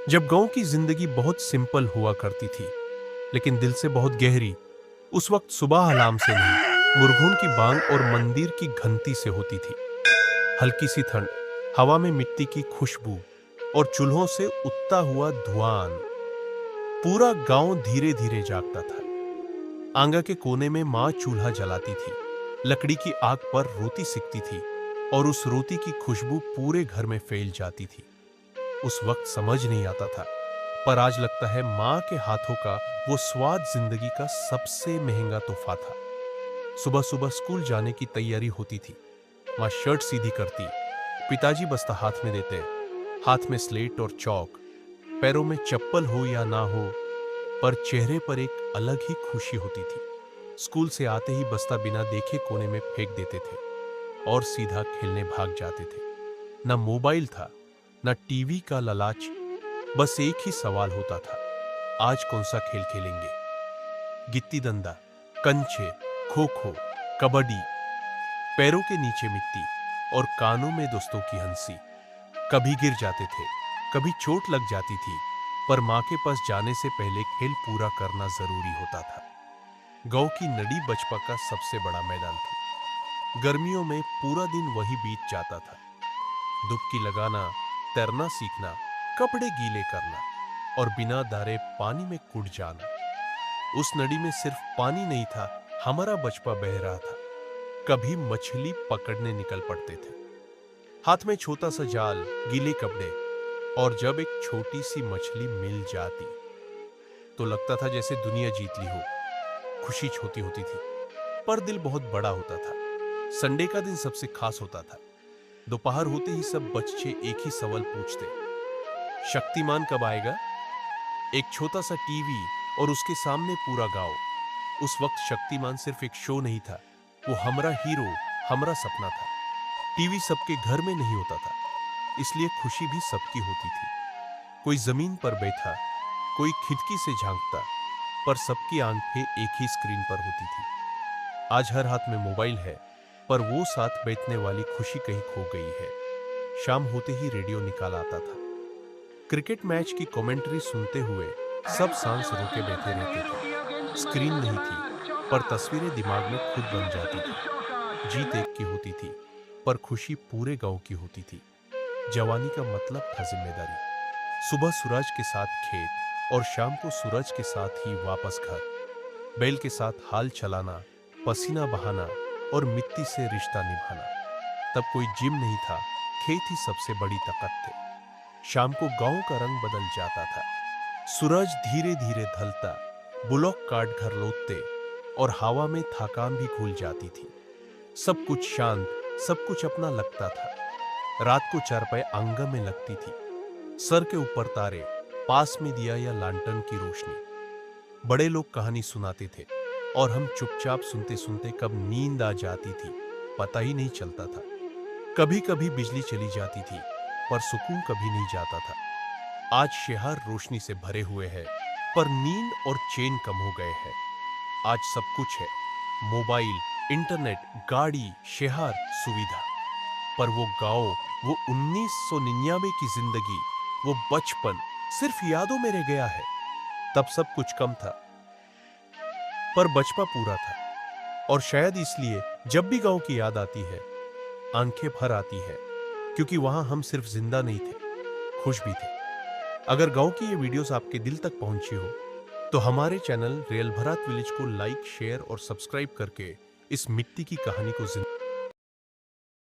जब गांव की जिंदगी बहुत सिंपल हुआ करती थी, लेकिन दिल से बहुत गहरी। उस वक्त सुबह अलार्म से नहीं, मुर्गों की बांग और मंदिर की घंटी से होती थी। हल्की सी ठंड, हवा में मिट्टी की खुशबू और चूल्हों से उठता हुआ धुआं। पूरा गांव धीरे धीरे जागता था। आंगन के कोने में माँ चूल्हा जलाती थी, लकड़ी की आग पर रोटी सिकती थी और उस रोटी की खुशबू पूरे घर में फैल जाती थी। उस वक्त समझ नहीं आता था, पर आज लगता है माँ के हाथों का वो स्वाद जिंदगी का सबसे महंगा तोहफा था। सुबह सुबह स्कूल जाने की तैयारी होती थी। माँ शर्ट सीधी करती, पिताजी बस्ता हाथ में देते, हाथ में स्लेट और चौक, पैरों में चप्पल हो या ना हो, पर चेहरे पर एक अलग ही खुशी होती थी। स्कूल से आते ही बस्ता बिना देखे कोने में फेंक देते थे और सीधा खेलने भाग जाते थे। ना मोबाइल था, ना टीवी का ललाच, बस एक ही सवाल होता था, आज कौन सा खेल खेलेंगे। गिट्टी दंडा, कंचे, खो खो, कबड्डी। पैरों के नीचे मिट्टी और कानों में दोस्तों की हंसी। कभी गिर जाते थे, कभी चोट लग जाती थी, पर मां के पास जाने से पहले खेल पूरा करना जरूरी होता था। गांव की नदी बचपन का सबसे बड़ा मैदान थी। गर्मियों में पूरा दिन वही बीत जाता था। डुबकी लगाना, तैरना सीखना, कपड़े गीले करना और बिना दारे पानी में कूद जाना। उस नदी में सिर्फ पानी नहीं था, हमारा बचपन बह रहा था। कभी मछली पकड़ने निकल पड़ते थे, हाथ में छोटा सा जाल, गीले कपड़े, और जब एक छोटी सी मछली मिल जाती तो लगता था जैसे दुनिया जीत ली हो। खुशी छोटी होती थी, पर दिल बहुत बड़ा होता था। संडे का दिन सबसे खास होता था। दोपहर होते ही सब बच्चे एक ही सवाल पूछते, शक्तिमान कब आएगा। एक छोटा सा टीवी और उसके सामने पूरा गांव। उस वक्त शक्तिमान सिर्फ एक शो नहीं था, वो हमारा हीरो, हमारा सपना था। टीवी सबके घर में नहीं होता था, इसलिए खुशी भी सबकी होती थी। कोई जमीन पर बैठा, कोई खिड़की से झांकता, पर सबकी आंखें एक ही स्क्रीन पर होती थी। आज हर हाथ में मोबाइल है, पर वो साथ बैठने वाली खुशी कहीं खो गई है। शाम होते ही रेडियो निकाल आता था। क्रिकेट मैच की कमेंट्री सुनते हुए सब सांस रोके बैठे रहते थे। स्क्रीन नहीं थी, पर तस्वीरें दिमाग में खुद बन जाती थी। जीत एक की होती थी, पर खुशी पूरे गांव की होती थी। जवानी का मतलब था जिम्मेदारी। सुबह सूरज के साथ खेत और शाम को सूरज के साथ ही वापस घर। बैल के साथ हाल चलाना, पसीना बहाना और मिट्टी से रिश्ता निभाना। तब कोई जिम नहीं था, खेत ही सबसे बड़ी ताकत थे। शाम को गांव का रंग बदल जाता था। सूरज धीरे धीरे ढलता, बुलॉक काट घर लौटते और हवा में थकान भी घुल जाती थी। सब कुछ शांत, सब कुछ अपना लगता था। रात को चारपाई आंगन में लगती थी, सर के ऊपर तारे, पास में दिया या लांटन की रोशनी। बड़े लोग कहानी सुनाते थे और हम चुपचाप सुनते सुनते कब नींद आ जाती थी पता ही नहीं चलता था। कभी कभी बिजली चली जाती थी, पर सुकून कभी नहीं जाता था। आज शहर रोशनी से भरे हुए हैं, पर नींद और चैन कम हो गए हैं। आज सब कुछ है, मोबाइल, इंटरनेट, गाड़ी, शहर, सुविधा, पर वो गांव, वो 1999 की जिंदगी, वो बचपन सिर्फ यादों में रह गया है। तब सब कुछ कम था, पर बचपन पूरा था। और शायद इसलिए जब भी गांव की याद आती है, आंखें भर आती है, क्योंकि वहां हम सिर्फ जिंदा नहीं थे, खुश भी थे। अगर गांव की ये वीडियोस आपके दिल तक पहुंची हो, तो हमारे चैनल रियल भारत विलेज को लाइक, शेयर और सब्सक्राइब करके इस मिट्टी की कहानी को जिंदा